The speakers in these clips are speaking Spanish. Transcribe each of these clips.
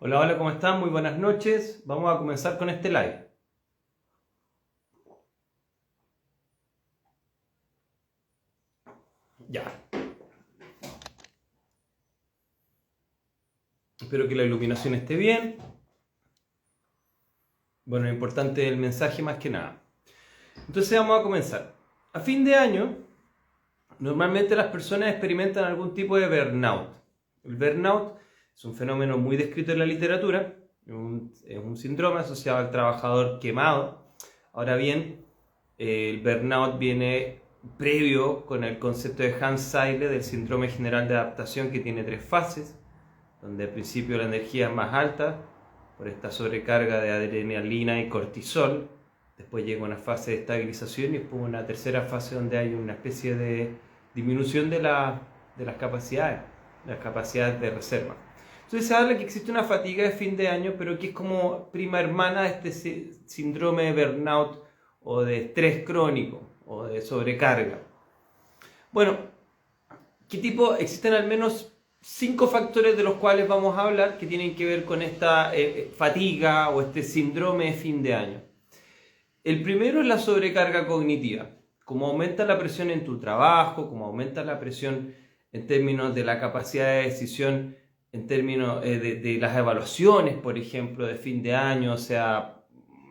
Hola, hola, ¿cómo están? Muy buenas noches. Vamos a comenzar con este live. Ya. Espero que la iluminación esté bien. Bueno, lo importante es el mensaje más que nada. Entonces vamos a comenzar. A fin de año, normalmente las personas experimentan algún tipo de burnout. El burnout es un fenómeno muy descrito en la literatura. Es un síndrome asociado al trabajador quemado. Ahora bien, el burnout viene previo con el concepto de Hans Seidel del síndrome general de adaptación, que tiene 3 fases, donde al principio la energía es más alta por esta sobrecarga de adrenalina y cortisol. Después llega una fase de estabilización y después una tercera fase donde hay una especie de disminución de las capacidades de reserva. Entonces se habla que existe una fatiga de fin de año, pero que es como prima hermana de este síndrome de burnout o de estrés crónico o de sobrecarga. Bueno, existen al menos 5 factores de los cuales vamos a hablar que tienen que ver con esta fatiga o este síndrome de fin de año. El primero es la sobrecarga cognitiva. Como aumenta la presión en tu trabajo, como aumenta la presión en términos de la capacidad de decisión, en términos de las evaluaciones, por ejemplo, de fin de año, o sea,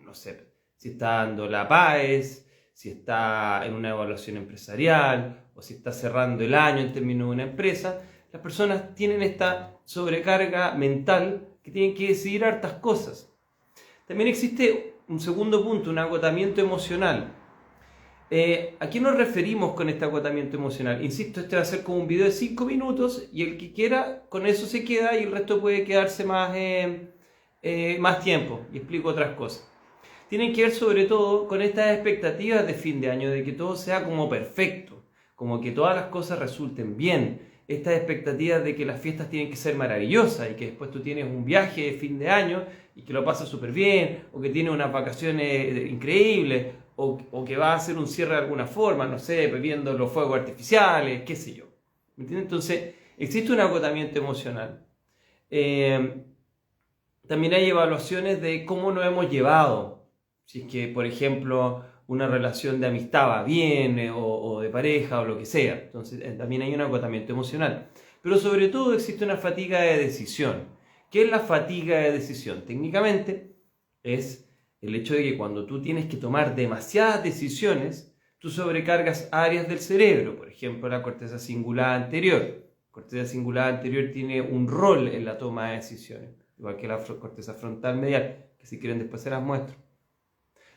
no sé, si está dando la PAES, si está en una evaluación empresarial o si está cerrando el año en términos de una empresa, las personas tienen esta sobrecarga mental que tienen que decidir hartas cosas. También existe un segundo punto, un agotamiento emocional. ¿A qué nos referimos con este agotamiento emocional? Insisto, este va a ser como un video de 5 minutos y el que quiera con eso se queda y el resto puede quedarse más tiempo y explico otras cosas. Tienen que ver sobre todo con estas expectativas de fin de año, de que todo sea como perfecto, como que todas las cosas resulten bien. Estas expectativas de que las fiestas tienen que ser maravillosas y que después tú tienes un viaje de fin de año y que lo pasas súper bien, o que tienes unas vacaciones increíbles, o que vas a hacer un cierre de alguna forma, no sé, viendo los fuegos artificiales, qué sé yo. ¿Me entiendes? Entonces, existe un agotamiento emocional. También hay evaluaciones de cómo nos hemos llevado. Si es que, por ejemplo, una relación de amistad va bien o de pareja o lo que sea. Entonces también hay un agotamiento emocional. Pero sobre todo existe una fatiga de decisión. ¿Qué es la fatiga de decisión? Técnicamente es el hecho de que cuando tú tienes que tomar demasiadas decisiones, tú sobrecargas áreas del cerebro. Por ejemplo, la corteza cingulada anterior. La corteza cingulada anterior tiene un rol en la toma de decisiones, igual que la corteza frontal medial, que si quieren después se las muestro.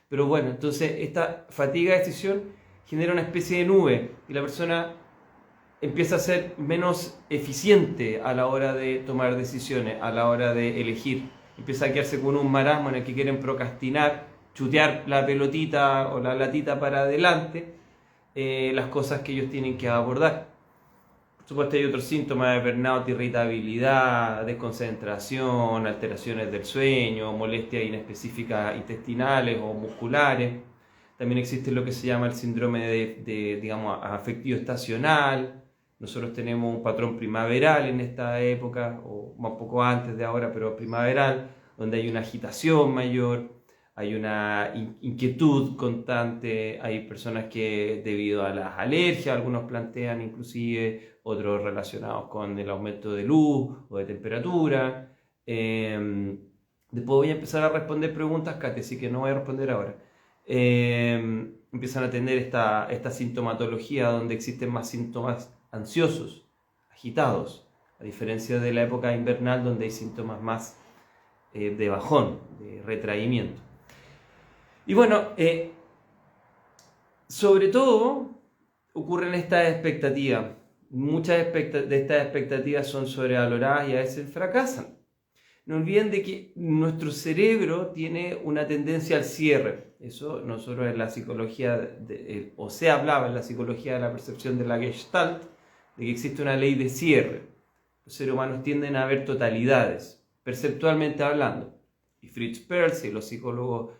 Pero bueno, entonces esta fatiga de decisión genera una especie de nube y la persona empieza a ser menos eficiente a la hora de tomar decisiones, a la hora de elegir. Empieza a quedarse con un marasmo en el que quieren procrastinar, chutear la pelotita o la latita para adelante, las cosas que ellos tienen que abordar. Por supuesto hay otros síntomas de burnout: irritabilidad, desconcentración, alteraciones del sueño, molestias inespecíficas intestinales o musculares. También existe lo que se llama el síndrome digamos, afectivo estacional. Nosotros tenemos un patrón primaveral en esta época, o un poco antes de ahora, pero primaveral, donde hay una agitación mayor, hay una inquietud constante, hay personas que debido a las alergias, algunos plantean inclusive, otros relacionados con el aumento de luz o de temperatura. Después voy a empezar a responder preguntas, Kate, así que no voy a responder ahora. Empiezan a tener esta sintomatología donde existen más síntomas ansiosos, agitados, a diferencia de la época invernal donde hay síntomas más de bajón, de retraimiento. Y bueno, sobre todo ocurren estas expectativas. Muchas de estas expectativas son sobrevaloradas y a veces fracasan. No olviden de que nuestro cerebro tiene una tendencia al cierre. Eso nosotros en la psicología, o se hablaba en la psicología de la percepción de la Gestalt, de que existe una ley de cierre. Los seres humanos tienden a ver totalidades, perceptualmente hablando. Y Fritz Perls y los psicólogos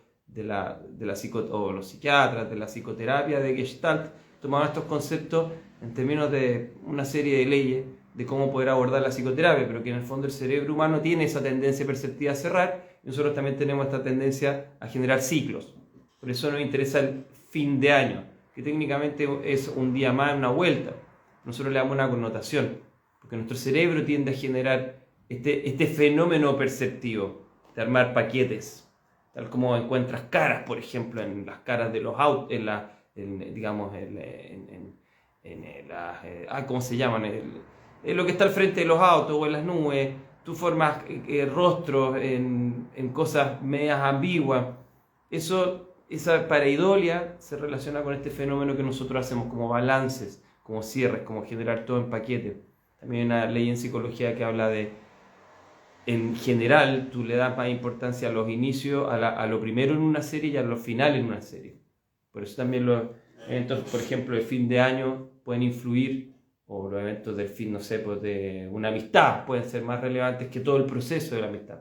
o los psiquiatras de la psicoterapia de Gestalt tomaban estos conceptos en términos de una serie de leyes de cómo poder abordar la psicoterapia, pero que en el fondo el cerebro humano tiene esa tendencia perceptiva a cerrar y nosotros también tenemos esta tendencia a generar ciclos. Por eso nos interesa el fin de año, que técnicamente es un día más, una vuelta. Nosotros le damos una connotación, porque nuestro cerebro tiende a generar este fenómeno perceptivo de armar paquetes, tal como encuentras caras, por ejemplo, en las caras de los autos, ¿cómo se llaman? En lo que está al frente de los autos o en las nubes, tú formas rostros en cosas medias ambiguas. Esa pareidolia se relaciona con este fenómeno que nosotros hacemos como balances, como cierres, como generar todo en paquete. También hay una ley en psicología que habla de, en general, tú le das más importancia a los inicios, a lo primero en una serie y a lo final en una serie. Por eso también los eventos, por ejemplo, de fin de año pueden influir, o los eventos del fin, no sé, pues de una amistad pueden ser más relevantes que todo el proceso de la amistad.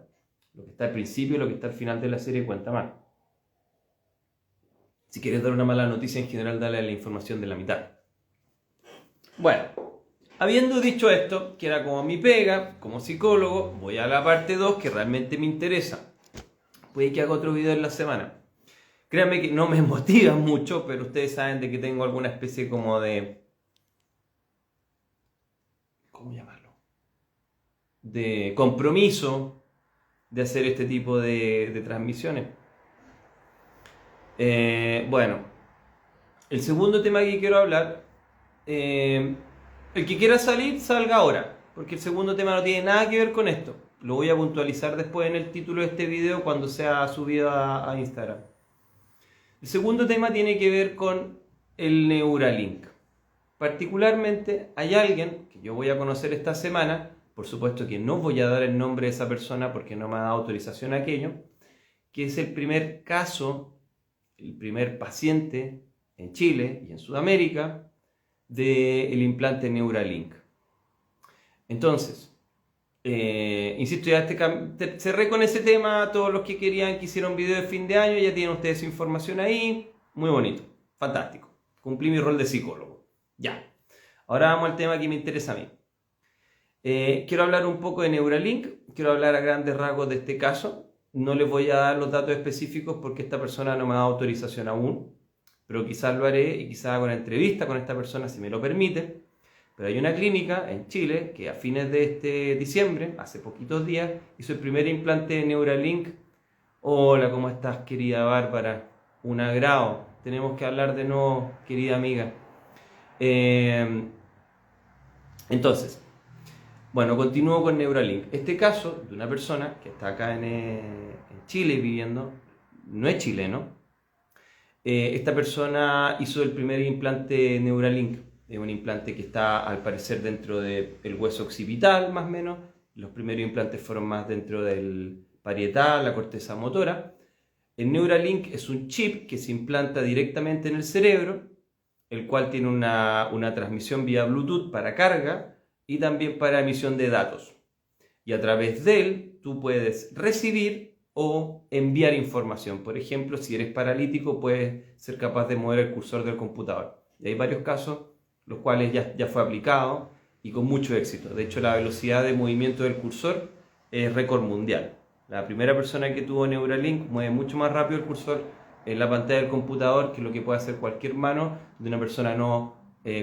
Lo que está al principio y lo que está al final de la serie cuenta más. Si quieres dar una mala noticia en general, dale la información de la mitad. Bueno, habiendo dicho esto, que era como mi pega, como psicólogo, voy a la parte 2 que realmente me interesa. Puede que haga otro video en la semana. Créanme que no me motiva mucho, pero ustedes saben de que tengo alguna especie como de... ¿Cómo llamarlo? De compromiso de hacer este tipo de transmisiones. Bueno, el segundo tema que quiero hablar, el que quiera salir, salga ahora, porque el segundo tema no tiene nada que ver con esto. Lo voy a puntualizar después en el título de este video cuando sea subido a Instagram. El segundo tema tiene que ver con el Neuralink. Particularmente hay alguien que yo voy a conocer esta semana, por supuesto que no voy a dar el nombre de esa persona porque no me ha dado autorización a aquello, que es el primer caso, el primer paciente en Chile y en Sudamérica del implante Neuralink. Entonces, insisto, ya cerré con ese tema. Todos los que querían que hiciera un video de fin de año, ya tienen ustedes su información ahí. Muy bonito, fantástico. Cumplí mi rol de psicólogo. Ya. Ahora vamos al tema que me interesa a mí. Quiero hablar un poco de Neuralink. Quiero hablar a grandes rasgos de este caso. No les voy a dar los datos específicos porque esta persona no me ha dado autorización aún, pero quizás lo haré y quizás hago una entrevista con esta persona si me lo permite. Pero hay una clínica en Chile que a fines de este diciembre, hace poquitos días, hizo el primer implante de Neuralink. Hola, ¿cómo estás, querida Bárbara? Un agrado. Tenemos que hablar de nuevo, querida amiga. Entonces, bueno, continúo con Neuralink. Este caso de una persona que está acá en Chile viviendo, no es chileno. Esta persona hizo el primer implante Neuralink. Es un implante que está al parecer dentro del hueso occipital, más o menos. Los primeros implantes fueron más dentro del parietal, la corteza motora. El Neuralink es un chip que se implanta directamente en el cerebro, el cual tiene una transmisión vía Bluetooth para carga y también para emisión de datos. Y a través de él tú puedes recibir o enviar información. Por ejemplo, si eres paralítico, puedes ser capaz de mover el cursor del computador. Y hay varios casos, los cuales ya fue aplicado y con mucho éxito. De hecho, la velocidad de movimiento del cursor es récord mundial. La primera persona que tuvo Neuralink mueve mucho más rápido el cursor en la pantalla del computador que lo que puede hacer cualquier mano de una persona no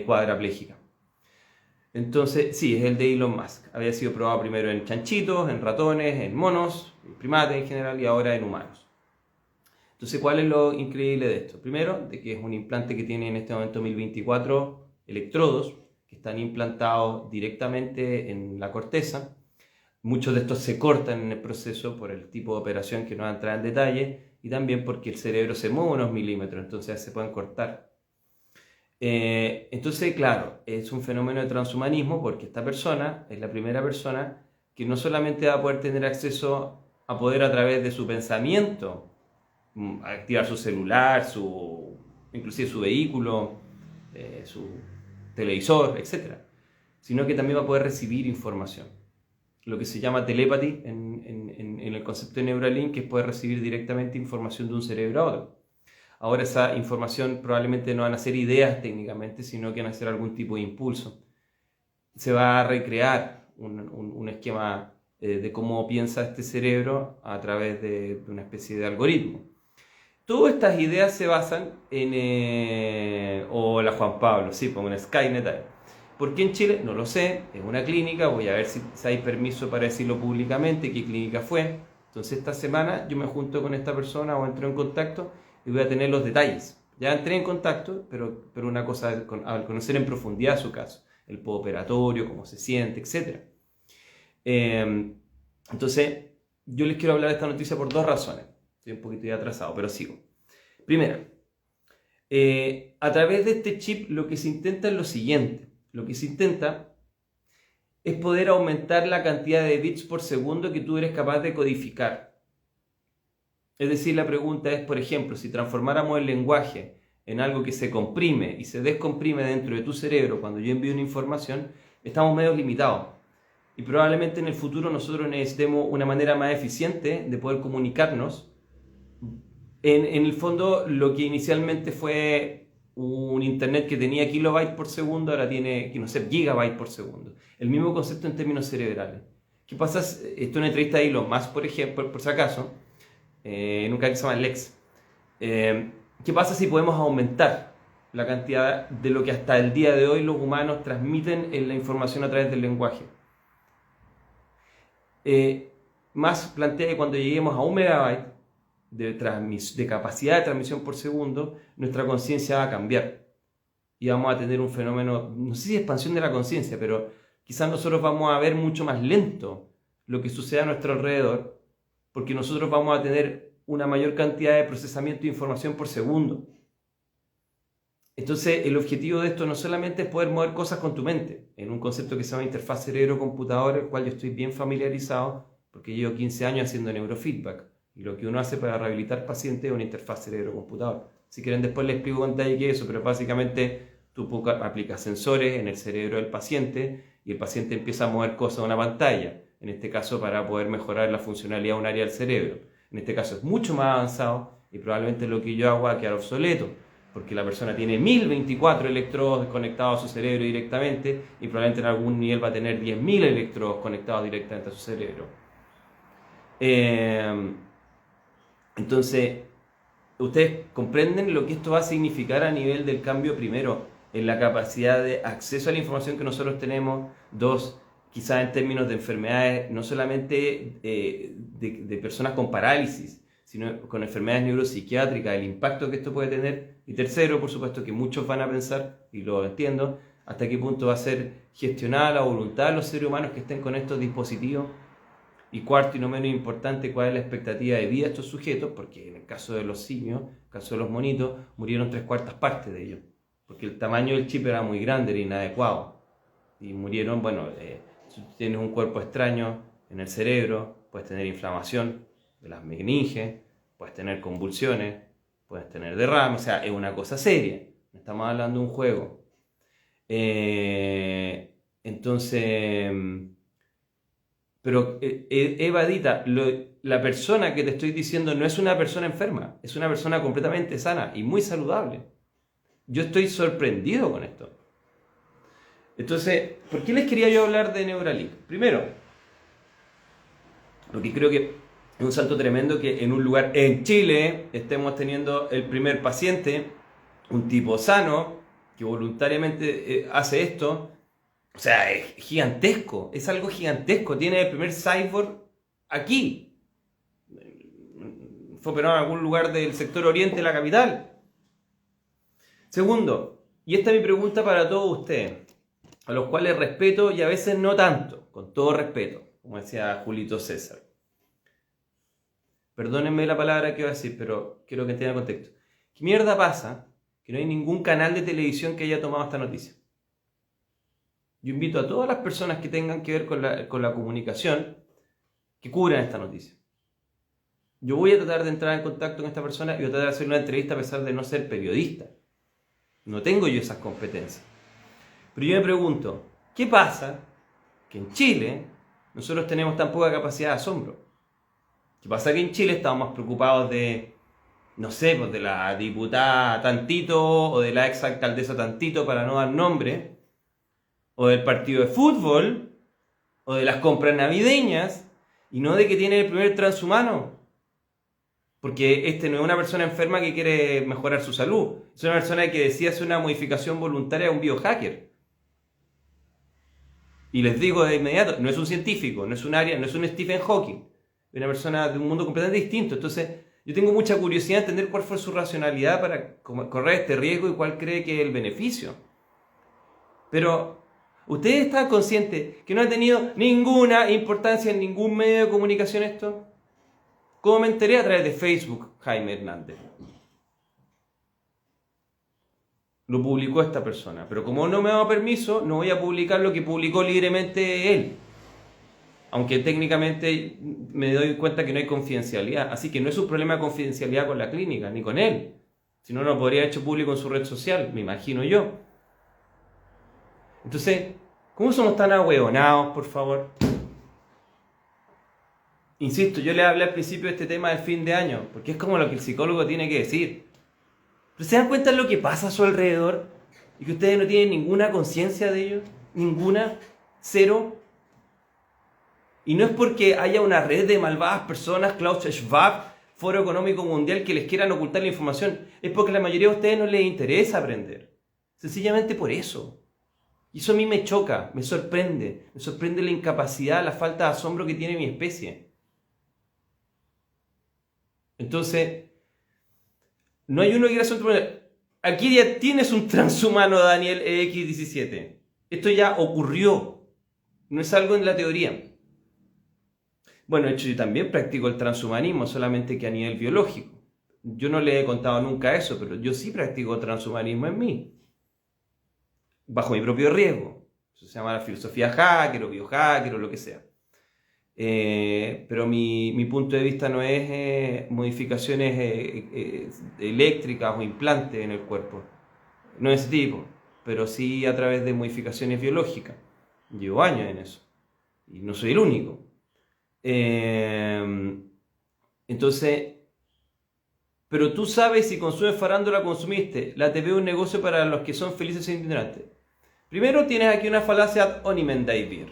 cuadraplégica. Entonces, sí, es el de Elon Musk. Había sido probado primero en chanchitos, en ratones, en monos, en primates en general y ahora en humanos. Entonces, ¿cuál es lo increíble de esto? Primero, de que es un implante que tiene en este momento 1024 electrodos que están implantados directamente en la corteza. Muchos de estos se cortan en el proceso por el tipo de operación que no va a entrar en detalle y también porque el cerebro se mueve unos milímetros, entonces se pueden cortar. Entonces, claro, es un fenómeno de transhumanismo porque esta persona es la primera persona que no solamente va a poder tener acceso a poder a través de su pensamiento activar su celular, inclusive su vehículo, su televisor, etc., sino que también va a poder recibir información. Lo que se llama telepathy en el concepto de Neuralink, que es poder recibir directamente información de un cerebro a otro. Ahora esa información probablemente no van a ser ideas técnicamente, sino que van a ser algún tipo de impulso. se va a recrear un esquema de cómo piensa este cerebro a través de una especie de algoritmo. Todas estas ideas se basan en... Hola Juan Pablo, sí, pongo en Skynet ahí. ¿Por qué en Chile? No lo sé, es una clínica, voy a ver si hay permiso para decirlo públicamente, qué clínica fue. Entonces esta semana yo me junto con esta persona o entro en contacto y voy a tener los detalles. Ya entré en contacto, pero una cosa al conocer en profundidad su caso, el postoperatorio, cómo se siente, etc. Entonces, yo les quiero hablar de esta noticia por dos razones. Estoy un poquito ya atrasado, pero sigo. Primero, a través de este chip lo que se intenta es lo siguiente. Lo que se intenta es poder aumentar la cantidad de bits por segundo que tú eres capaz de codificar. Es decir, la pregunta es, por ejemplo, si transformáramos el lenguaje en algo que se comprime y se descomprime dentro de tu cerebro cuando yo envío una información, estamos medio limitados. Y probablemente en el futuro nosotros necesitemos una manera más eficiente de poder comunicarnos. En el fondo, lo que inicialmente fue un internet que tenía kilobytes por segundo, ahora tiene, no sé, gigabytes por segundo. El mismo concepto en términos cerebrales. ¿Qué pasa? Esto es una entrevista de Elon Musk, por ejemplo, por si acaso, en un canal que se llama Lex. ¿Qué pasa si podemos aumentar la cantidad de lo que hasta el día de hoy los humanos transmiten en la información a través del lenguaje? Más plantea que cuando lleguemos a 1 megabyte de capacidad de transmisión por segundo, nuestra conciencia va a cambiar y vamos a tener un fenómeno, no sé si expansión de la conciencia, pero quizás nosotros vamos a ver mucho más lento lo que sucede a nuestro alrededor, porque nosotros vamos a tener una mayor cantidad de procesamiento de información por segundo. Entonces, el objetivo de esto no solamente es poder mover cosas con tu mente, en un concepto que se llama interfaz cerebro-computador, el cual yo estoy bien familiarizado, porque llevo 15 años haciendo neurofeedback. Y lo que uno hace para rehabilitar pacientes es una interfaz cerebro-computador. Si quieren después les explico con detalle qué es eso, pero básicamente tú aplicas sensores en el cerebro del paciente y el paciente empieza a mover cosas a una pantalla, en este caso para poder mejorar la funcionalidad de un área del cerebro. En este caso es mucho más avanzado y probablemente lo que yo hago va a quedar obsoleto, porque la persona tiene 1024 electrodos conectados a su cerebro directamente y probablemente en algún nivel va a tener 10.000 electrodos conectados directamente a su cerebro. Entonces, ustedes comprenden lo que esto va a significar a nivel del cambio, primero, en la capacidad de acceso a la información que nosotros tenemos, dos, quizás en términos de enfermedades, no solamente de personas con parálisis, sino con enfermedades neuropsiquiátricas, el impacto que esto puede tener, y tercero, por supuesto, que muchos van a pensar, y lo entiendo, hasta qué punto va a ser gestionada la voluntad de los seres humanos que estén con estos dispositivos. Y cuarto y no menos importante, cuál es la expectativa de vida de estos sujetos, porque en el caso de los simios, en el caso de los monitos, murieron 3/4 partes de ellos, porque el tamaño del chip era muy grande, era inadecuado. Y murieron, bueno, si tienes un cuerpo extraño en el cerebro, puedes tener inflamación de las meninges, puedes tener convulsiones, puedes tener derrame, o sea, es una cosa seria, no estamos hablando de un juego. Entonces... Pero Evadita, la persona que te estoy diciendo no es una persona enferma, es una persona completamente sana y muy saludable. Yo estoy sorprendido con esto. Entonces, ¿por qué les quería yo hablar de Neuralink? Primero, porque creo que es un salto tremendo que en un lugar en Chile estemos teniendo el primer paciente, un tipo sano, que voluntariamente hace esto. O sea, es gigantesco, es algo gigantesco. Tiene el primer cyborg aquí. Fue operado en algún lugar del sector oriente de la capital. Segundo, y esta es mi pregunta para todos ustedes, a los cuales respeto y a veces no tanto, con todo respeto, como decía Julito César. Perdónenme la palabra que voy a decir, pero quiero que entiendan el contexto. ¿Qué mierda pasa que no hay ningún canal de televisión que haya tomado esta noticia? Yo invito a todas las personas que tengan que ver con la comunicación que cubran esta noticia. Yo voy a tratar de entrar en contacto con esta persona y voy a tratar de hacer una entrevista a pesar de no ser periodista. No tengo yo esas competencias. Pero yo me pregunto, ¿qué pasa que en Chile nosotros tenemos tan poca capacidad de asombro? ¿Qué pasa que en Chile estamos más preocupados de, no sé, pues de la diputada tantito o de la ex alcaldesa tantito para no dar nombre? o del partido de fútbol, o de las compras navideñas, y no de que tiene el primer transhumano. Porque este no es una persona enferma que quiere mejorar su salud, es una persona que decide hacer una modificación voluntaria a un biohacker. Y les digo de inmediato, no es un científico, no es un Stephen Hawking, es una persona de un mundo completamente distinto. Entonces, yo tengo mucha curiosidad de entender cuál fue su racionalidad para correr este riesgo y cuál cree que es el beneficio. Pero, ¿ustedes están conscientes que no ha tenido ninguna importancia en ningún medio de comunicación esto? ¿Cómo me enteré? A través de Facebook, Jaime Hernández. Lo publicó esta persona, pero como no me ha dado permiso, no voy a publicar lo que publicó libremente él. Aunque técnicamente me doy cuenta que no hay confidencialidad. Así que no es un problema de confidencialidad con la clínica, ni con él. Si no, lo podría haber hecho público en su red social, me imagino yo. Entonces, ¿cómo somos tan ahueonados, por favor? Insisto, yo le hablé al principio de este tema del fin de año, porque es como lo que el psicólogo tiene que decir. ¿Pero se dan cuenta de lo que pasa a su alrededor? Y que ustedes no tienen ninguna conciencia de ello. Ninguna. Cero. Y no es porque haya una red de malvadas personas, Klaus Schwab, Foro Económico Mundial, que les quieran ocultar la información. Es porque a la mayoría de ustedes no les interesa aprender. Sencillamente por eso. Y eso a mí me choca, me sorprende. Me sorprende la incapacidad, la falta de asombro que tiene mi especie. Entonces, no hay uno que quiera ser... Aquí ya tienes un transhumano, Daniel EX17. Esto ya ocurrió. No es algo en la teoría. Bueno, de hecho yo también practico el transhumanismo, solamente que a nivel biológico. Yo no le he contado nunca eso, pero yo sí practico transhumanismo en mí. Bajo mi propio riesgo. Eso se llama la filosofía hacker o biohacker o lo que sea. Pero mi punto de vista no es modificaciones eléctricas o implantes en el cuerpo. No es ese tipo, pero sí a través de modificaciones biológicas. Llevo años en eso. Y no soy el único. Entonces, pero tú sabes si consumes farándula, consumiste. La TV es un negocio para los que son felices e ignorantes. Primero tienes aquí una falacia ad hominem David.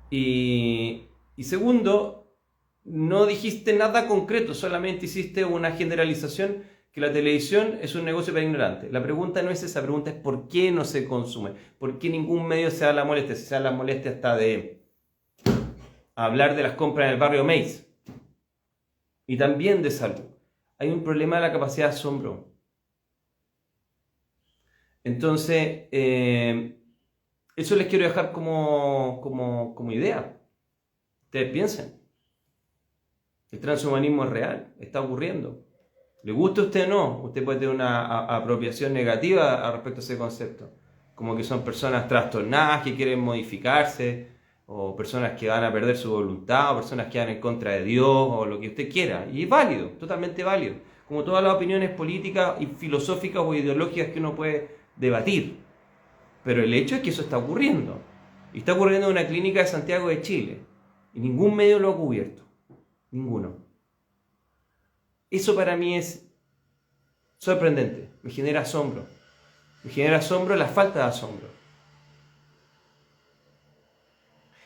Y segundo, no dijiste nada concreto, solamente hiciste una generalización que la televisión es un negocio para ignorantes. La pregunta no es esa, la pregunta es ¿por qué no se consume? ¿Por qué ningún medio se da la molestia? Si se da la molestia hasta de hablar de las compras en el barrio Mace. Y también de salud. Hay un problema de la capacidad de asombro. Entonces, eso les quiero dejar como idea. Ustedes piensen. El transhumanismo es real, está ocurriendo. ¿Le gusta a usted o no? Usted puede tener una apropiación negativa respecto a ese concepto. Como que son personas trastornadas que quieren modificarse, o personas que van a perder su voluntad, o personas que van en contra de Dios, o lo que usted quiera. Y es válido, totalmente válido. Como todas las opiniones políticas y filosóficas o ideológicas que uno puede debatir. Pero el hecho es que eso está ocurriendo. Y está ocurriendo en una clínica de Santiago de Chile. Y ningún medio lo ha cubierto. Ninguno. Eso para mí es sorprendente. Me genera asombro. Me genera asombro la falta de asombro.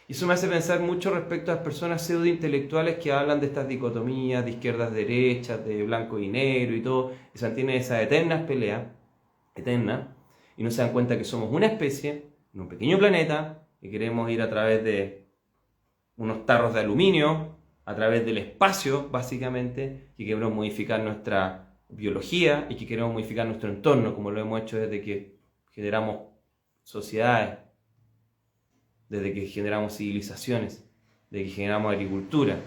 Y eso me hace pensar mucho respecto a las personas pseudointelectuales que hablan de estas dicotomías, de izquierdas-derechas, de blanco y negro y todo. Y se mantienen esas eternas peleas, eternas, y no se dan cuenta que somos una especie, en un pequeño planeta, que queremos ir a través de unos tarros de aluminio, a través del espacio, básicamente, que queremos modificar nuestra biología y que queremos modificar nuestro entorno, como lo hemos hecho desde que generamos sociedades, desde que generamos civilizaciones, desde que generamos agricultura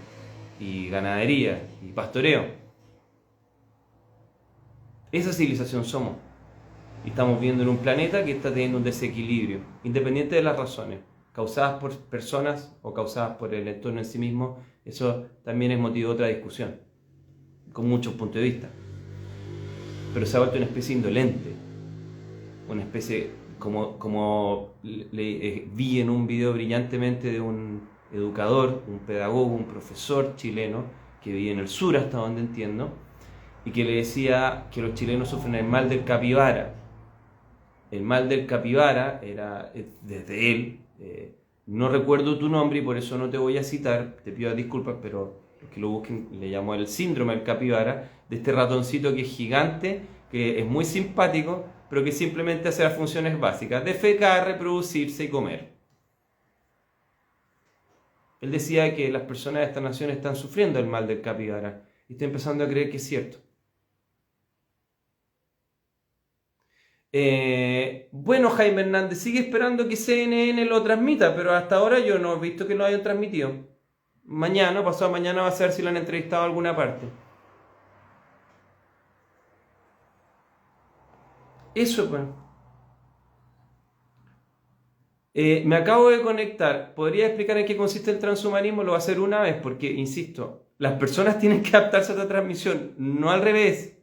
y ganadería y pastoreo. Esa civilización somos. Y estamos viviendo en un planeta que está teniendo un desequilibrio, independiente de las razones, causadas por personas o causadas por el entorno en sí mismo. Eso también es motivo de otra discusión, con muchos puntos de vista. Pero se ha vuelto una especie indolente, una especie, como vi en un video brillantemente de un educador, un pedagogo, un profesor chileno, que vive en el sur, hasta donde entiendo, y que le decía que los chilenos sufren el mal del capibara. el mal del capibara era desde él. No recuerdo tu nombre y por eso no te voy a citar, te pido disculpas, pero los que lo busquen le llamo el síndrome del capibara, de este ratoncito que es gigante, que es muy simpático, pero que simplemente hace las funciones básicas: defecar, reproducirse y comer. Él decía que las personas de esta nación están sufriendo el mal del capibara y estoy empezando a creer que es cierto. Bueno, Jaime Hernández, sigue esperando que CNN lo transmita, pero hasta ahora yo no he visto que lo hayan transmitido. Mañana, pasado mañana, va a ser si lo han entrevistado en alguna parte. Eso, pues. Me acabo de conectar. ¿Podría explicar en qué consiste el transhumanismo? Lo va a hacer una vez, porque, insisto, las personas tienen que adaptarse a esta transmisión, no al revés.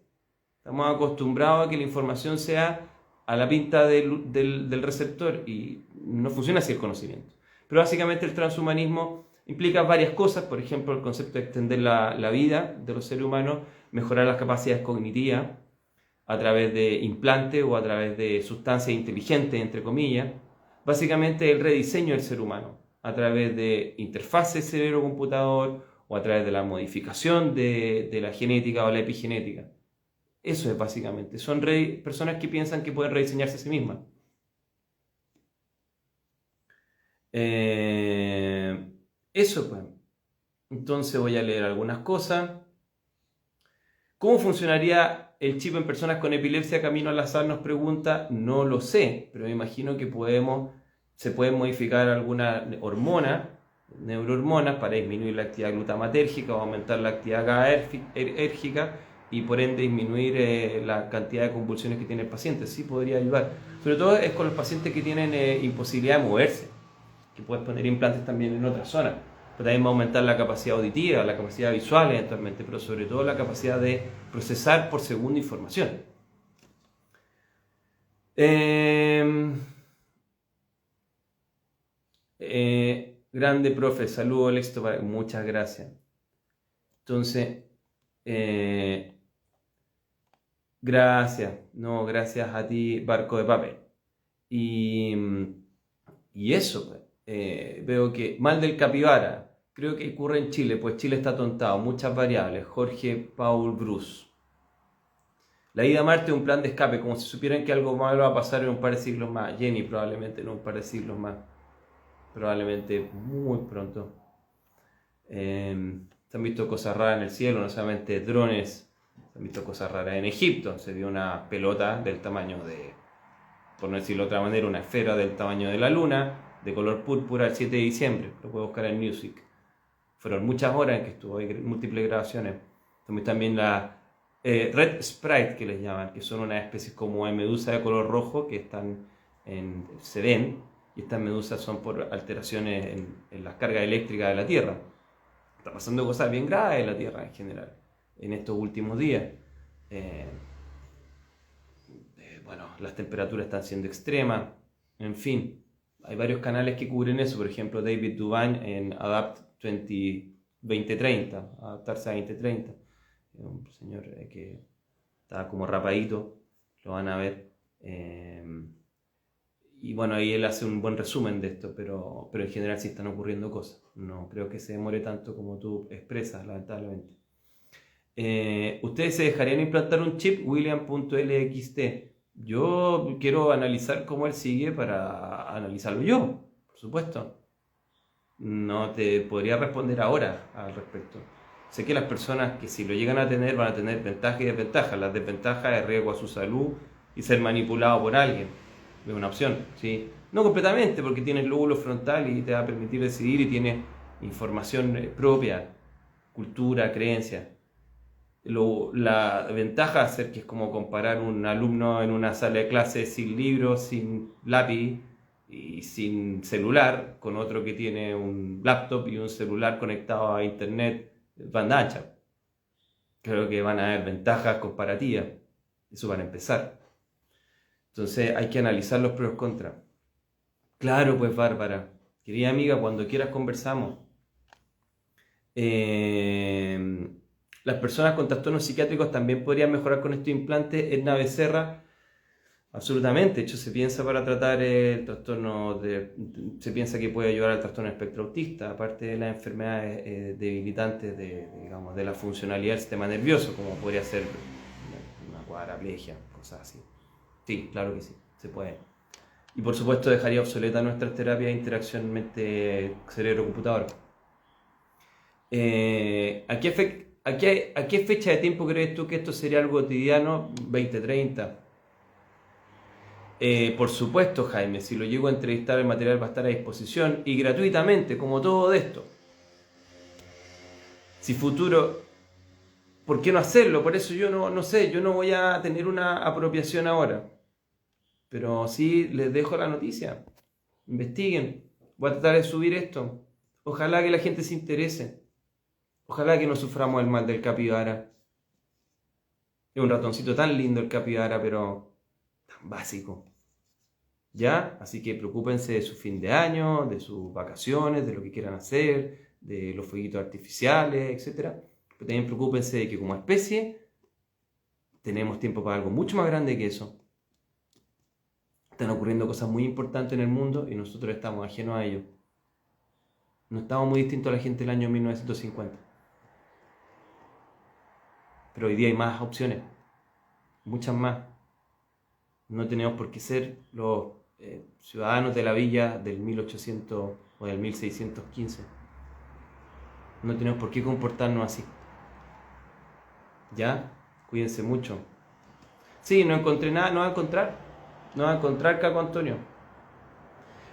Estamos acostumbrados a que la información sea a la pinta del receptor y no funciona así el conocimiento. Pero básicamente el transhumanismo implica varias cosas, por ejemplo el concepto de extender la vida de los seres humanos, mejorar las capacidades cognitivas a través de implantes o a través de sustancias inteligentes, entre comillas. Básicamente el rediseño del ser humano a través de interfaces cerebro-computador o a través de la modificación de la genética o la epigenética. Eso es básicamente. Son personas que piensan que pueden rediseñarse a sí mismas. Eso pues. Entonces voy a leer algunas cosas. ¿Cómo funcionaría el chip en personas con epilepsia? Camino al azar nos pregunta. No lo sé, pero me imagino que se pueden modificar algunas hormonas, neurohormonas, para disminuir la actividad glutamatérgica o aumentar la actividad GABAérgica y por ende disminuir la cantidad de convulsiones que tiene el paciente. Sí podría ayudar. Sobre todo es con los pacientes que tienen imposibilidad de moverse, que puedes poner implantes también en otras zonas. Pero también va a aumentar la capacidad auditiva, la capacidad visual eventualmente, pero sobre todo la capacidad de procesar por segundo información. Grande profe, saludo al éxito, muchas gracias. Entonces, gracias, no, gracias a ti, barco de papel. Y eso, veo que mal del capibara, creo que ocurre en Chile, pues Chile está atontado, muchas variables. Jorge Paul Bruce. La ida a Marte es un plan de escape, como si supieran que algo malo va a pasar en un par de siglos más. Jenny, probablemente en un par de siglos más. Probablemente muy pronto. Se han visto cosas raras en el cielo, no solamente drones. Se han visto cosas raras en Egipto. Se vio una pelota del tamaño de, por no decirlo de otra manera, una esfera del tamaño de la luna, de color púrpura, el 7 de diciembre. Lo puedo buscar en Music. Fueron muchas horas en que estuvo, hay múltiples grabaciones. También la Red Sprite, que les llaman, que son unas especies como de medusa de color rojo que se ven, y estas medusas son por alteraciones en las cargas eléctricas de la Tierra. Está pasando cosas bien graves en la Tierra en general, en estos últimos días. Bueno, las temperaturas están siendo extremas, en fin, hay varios canales que cubren eso, por ejemplo David Duvine en Adapt 2030, Adaptarse a 2030, un señor que está como rapadito, lo van a ver, y bueno, ahí él hace un buen resumen de esto, pero en general sí están ocurriendo cosas, no creo que se demore tanto como tú expresas, lamentablemente. ¿Ustedes se dejarían implantar un chip? William.lxt. Yo quiero analizar cómo él sigue para analizarlo yo, por supuesto. No te podría responder ahora al respecto. Sé que las personas que si lo llegan a tener van a tener ventajas y desventajas. Las desventajas es riesgo a su salud y ser manipulado por alguien. Es una opción, ¿sí? No completamente, porque tienes lóbulo frontal y te va a permitir decidir y tienes información propia, cultura, creencias. La ventaja es ser que es como comparar un alumno en una sala de clase sin libros, sin lápiz y sin celular, con otro que tiene un laptop y un celular conectado a internet banda ancha. Creo que van a haber ventajas comparativas, eso para empezar. Entonces hay que analizar los pros y los contras. Claro, pues Bárbara, querida amiga, cuando quieras conversamos. Las personas con trastornos psiquiátricos también podrían mejorar con estos implantes. Edna Becerra, Absolutamente, de hecho se piensa para tratar el trastorno se piensa que puede ayudar al trastorno espectro autista, aparte de las enfermedades debilitantes digamos, de la funcionalidad del sistema nervioso, como podría ser una cuadraplegia, cosas así. Sí, claro que sí, se puede. Y por supuesto dejaría obsoleta nuestras terapias de interacción mente-cerebro-computador. ¿A qué fecha de tiempo crees tú que esto sería algo cotidiano? 2030. Por supuesto, Jaime, si lo llego a entrevistar, el material va a estar a disposición y gratuitamente, como todo de esto. Si futuro, ¿por qué no hacerlo? Por eso yo no sé, yo no voy a tener una apropiación ahora. Pero sí les dejo la noticia. Investiguen. Voy a tratar de subir esto. Ojalá que la gente se interese. Ojalá que no suframos el mal del capibara. Es un ratoncito tan lindo el capibara, pero tan básico. ¿Ya? Así que preocúpense de su fin de año, de sus vacaciones, de lo que quieran hacer, de los fueguitos artificiales, etc. Pero también preocúpense de que como especie tenemos tiempo para algo mucho más grande que eso. Están ocurriendo cosas muy importantes en el mundo y nosotros estamos ajenos a ello. No estamos muy distintos a la gente del año 1950. Pero hoy día hay más opciones, muchas más. No tenemos por qué ser los ciudadanos de la villa del 1800 o del 1615. No tenemos por qué comportarnos así. ¿Ya? Cuídense mucho. Sí, no encontré nada, no va a encontrar. No va a encontrar, Caco Antonio.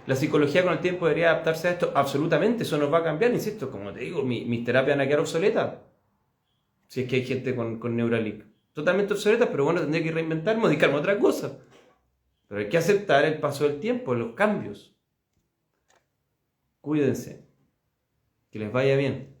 ¿La psicología con el tiempo debería adaptarse a esto? Absolutamente, eso nos va a cambiar, insisto. Como te digo, mis terapias van a quedar obsoletas. Si es que hay gente con Neuralink. Totalmente obsoletas, pero bueno, tendría que reinventarme, dedicarme a otra cosa. Pero hay que aceptar el paso del tiempo, los cambios. Cuídense. Que les vaya bien.